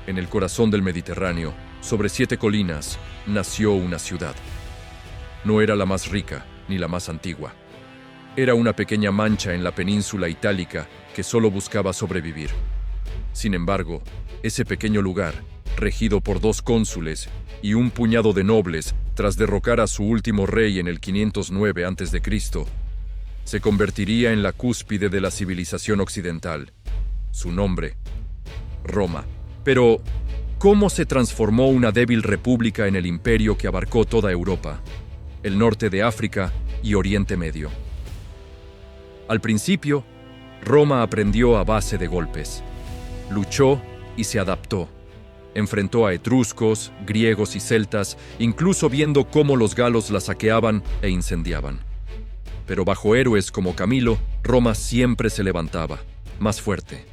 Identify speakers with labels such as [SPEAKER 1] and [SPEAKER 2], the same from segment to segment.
[SPEAKER 1] En el corazón del Mediterráneo, sobre 7 colinas, nació una ciudad. No era la más rica ni la más antigua. Era una pequeña mancha en la península itálica que solo buscaba sobrevivir. Sin embargo, ese pequeño lugar, regido por 2 cónsules y un puñado de nobles tras derrocar a su último rey en el 509 a.C., se convertiría en la cúspide de la civilización occidental. Su nombre, Roma. Pero, ¿cómo se transformó una débil república en el imperio que abarcó toda Europa, el norte de África y Oriente Medio? Al principio, Roma aprendió a base de golpes. Luchó y se adaptó. Enfrentó a etruscos, griegos y celtas, incluso viendo cómo los galos la saqueaban e incendiaban. Pero bajo héroes como Camilo, Roma siempre se levantaba, más fuerte.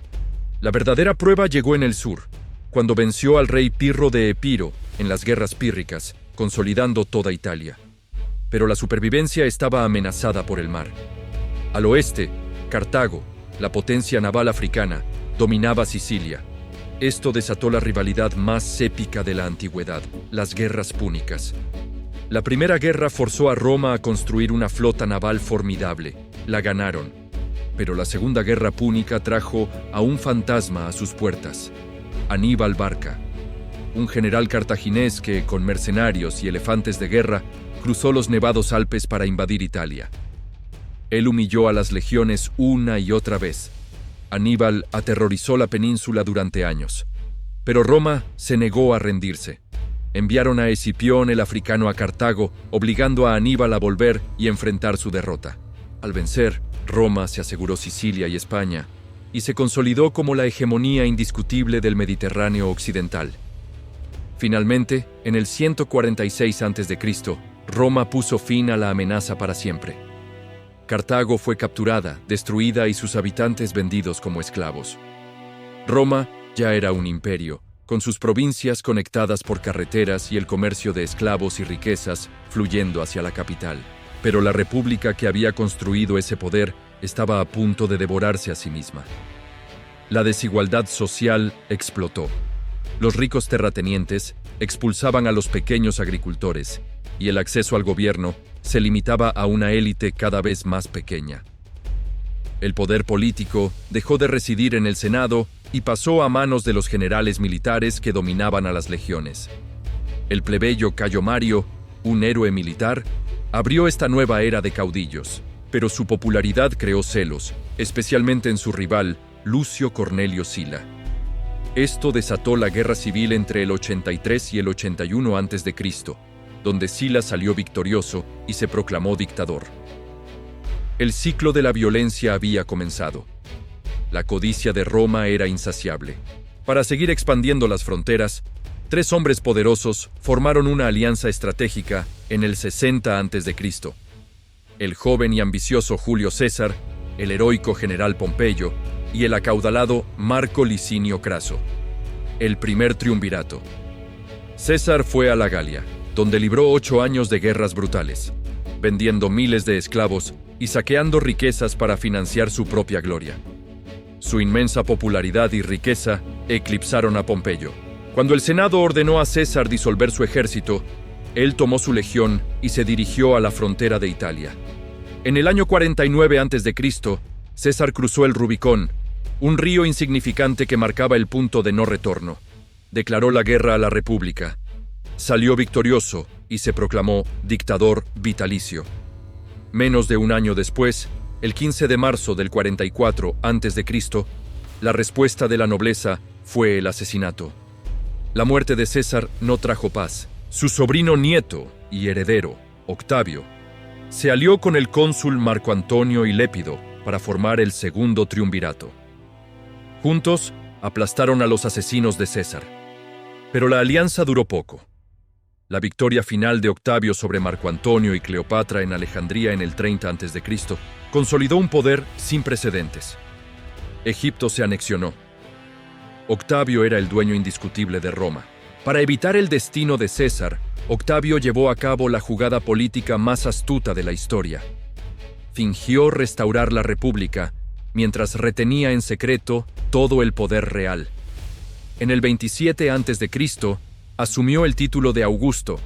[SPEAKER 1] La verdadera prueba llegó en el sur, cuando venció al rey Pirro de Epiro en las guerras pírricas, consolidando toda Italia. Pero la supervivencia estaba amenazada por el mar. Al oeste, Cartago, la potencia naval africana, dominaba Sicilia. Esto desató la rivalidad más épica de la antigüedad, las guerras púnicas. La primera guerra forzó a Roma a construir una flota naval formidable. La ganaron. Pero la segunda guerra púnica trajo a un fantasma a sus puertas: Aníbal Barca, un general cartaginés que, con mercenarios y elefantes de guerra, cruzó los nevados Alpes para invadir Italia. Él humilló a las legiones una y otra vez. Aníbal aterrorizó la península durante años. Pero Roma se negó a rendirse. Enviaron a Escipión el africano a Cartago, obligando a Aníbal a volver y enfrentar su derrota. Al vencer, Roma se aseguró Sicilia y España, y se consolidó como la hegemonía indiscutible del Mediterráneo occidental. Finalmente, en el 146 a.C., Roma puso fin a la amenaza para siempre. Cartago fue capturada, destruida y sus habitantes vendidos como esclavos. Roma ya era un imperio, con sus provincias conectadas por carreteras y el comercio de esclavos y riquezas fluyendo hacia la capital. Pero la república que había construido ese poder estaba a punto de devorarse a sí misma. La desigualdad social explotó. Los ricos terratenientes expulsaban a los pequeños agricultores, y el acceso al gobierno se limitaba a una élite cada vez más pequeña. El poder político dejó de residir en el Senado y pasó a manos de los generales militares que dominaban a las legiones. El plebeyo Cayo Mario, un héroe militar, abrió esta nueva era de caudillos, pero su popularidad creó celos, especialmente en su rival, Lucio Cornelio Sila. Esto desató la guerra civil entre el 83 y el 81 a.C., donde Sila salió victorioso y se proclamó dictador. El ciclo de la violencia había comenzado. La codicia de Roma era insaciable. Para seguir expandiendo las fronteras, 3 hombres poderosos formaron una alianza estratégica en el 60 a.C. El joven y ambicioso Julio César, el heroico general Pompeyo y el acaudalado Marco Licinio Craso. El primer triunvirato. César fue a la Galia, donde libró 8 años de guerras brutales, vendiendo miles de esclavos y saqueando riquezas para financiar su propia gloria. Su inmensa popularidad y riqueza eclipsaron a Pompeyo. Cuando el Senado ordenó a César disolver su ejército, él tomó su legión y se dirigió a la frontera de Italia. En el año 49 a.C., César cruzó el Rubicón, un río insignificante que marcaba el punto de no retorno. Declaró la guerra a la República. Salió victorioso y se proclamó dictador vitalicio. Menos de un año después, el 15 de marzo del 44 a.C., la respuesta de la nobleza fue el asesinato. La muerte de César no trajo paz. Su sobrino nieto y heredero, Octavio, se alió con el cónsul Marco Antonio y Lépido para formar el segundo triunvirato. Juntos, aplastaron a los asesinos de César. Pero la alianza duró poco. La victoria final de Octavio sobre Marco Antonio y Cleopatra en Alejandría en el 30 a.C. consolidó un poder sin precedentes. Egipto se anexionó. Octavio era el dueño indiscutible de Roma. Para evitar el destino de César, Octavio llevó a cabo la jugada política más astuta de la historia. Fingió restaurar la República, mientras retenía en secreto todo el poder real. En el 27 a.C., asumió el título de Augusto,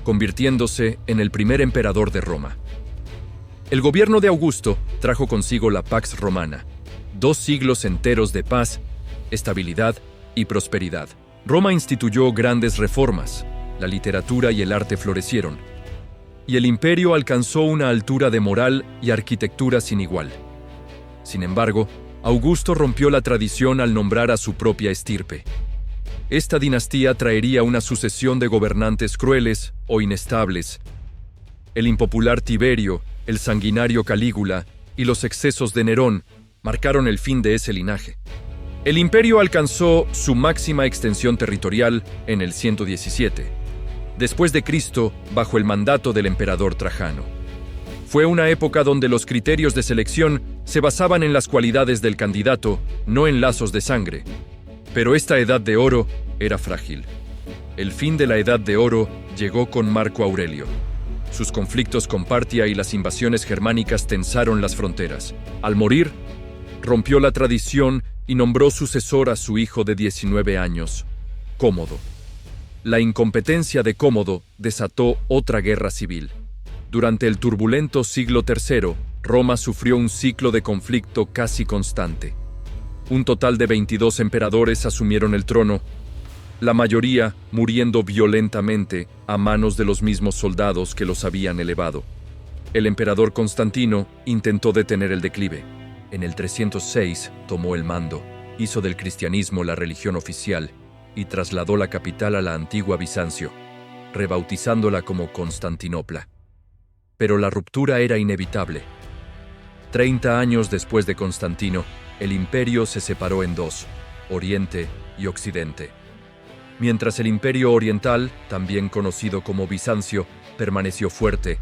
[SPEAKER 1] convirtiéndose en el primer emperador de Roma. El gobierno de Augusto trajo consigo la Pax Romana, 2 siglos enteros de paz, estabilidad y prosperidad. Roma instituyó grandes reformas, la literatura y el arte florecieron, y el imperio alcanzó una altura de moral y arquitectura sin igual. Sin embargo, Augusto rompió la tradición al nombrar a su propia estirpe. Esta dinastía traería una sucesión de gobernantes crueles o inestables. El impopular Tiberio, el sanguinario Calígula y los excesos de Nerón marcaron el fin de ese linaje. El imperio alcanzó su máxima extensión territorial en el 117, después de Cristo, bajo el mandato del emperador Trajano. Fue una época donde los criterios de selección se basaban en las cualidades del candidato, no en lazos de sangre. Pero esta edad de oro era frágil. El fin de la edad de oro llegó con Marco Aurelio. Sus conflictos con Partia y las invasiones germánicas tensaron las fronteras. Al morir, rompió la tradición y nombró sucesor a su hijo de 19 años, Cómodo. La incompetencia de Cómodo desató otra guerra civil. Durante el turbulento siglo III, Roma sufrió un ciclo de conflicto casi constante. Un total de 22 emperadores asumieron el trono, la mayoría muriendo violentamente a manos de los mismos soldados que los habían elevado. El emperador Constantino intentó detener el declive. En el 306 tomó el mando, hizo del cristianismo la religión oficial y trasladó la capital a la antigua Bizancio, rebautizándola como Constantinopla. Pero la ruptura era inevitable. 30 años después de Constantino, el imperio se separó en 2, Oriente y Occidente. Mientras el imperio oriental, también conocido como Bizancio, permaneció fuerte,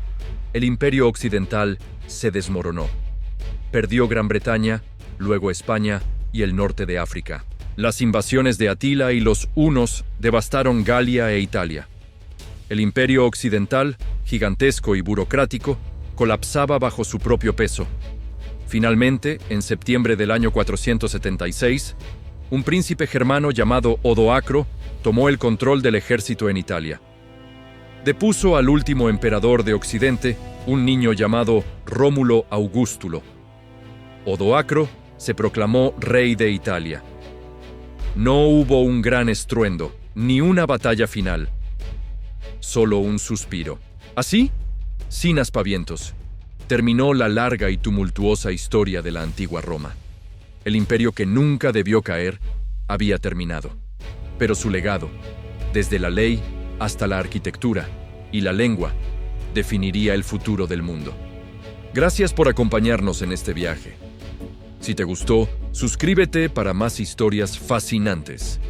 [SPEAKER 1] el imperio occidental se desmoronó. Perdió Gran Bretaña, luego España y el norte de África. Las invasiones de Atila y los hunos devastaron Galia e Italia. El imperio occidental, gigantesco y burocrático, colapsaba bajo su propio peso. Finalmente, en septiembre del año 476, un príncipe germano llamado Odoacro tomó el control del ejército en Italia. Depuso al último emperador de Occidente, un niño llamado Rómulo Augustulo. Odoacro se proclamó rey de Italia. No hubo un gran estruendo, ni una batalla final. Solo un suspiro. Así, sin aspavientos, terminó la larga y tumultuosa historia de la antigua Roma. El imperio que nunca debió caer había terminado. Pero su legado, desde la ley hasta la arquitectura y la lengua, definiría el futuro del mundo. Gracias por acompañarnos en este viaje. Si te gustó, suscríbete para más historias fascinantes.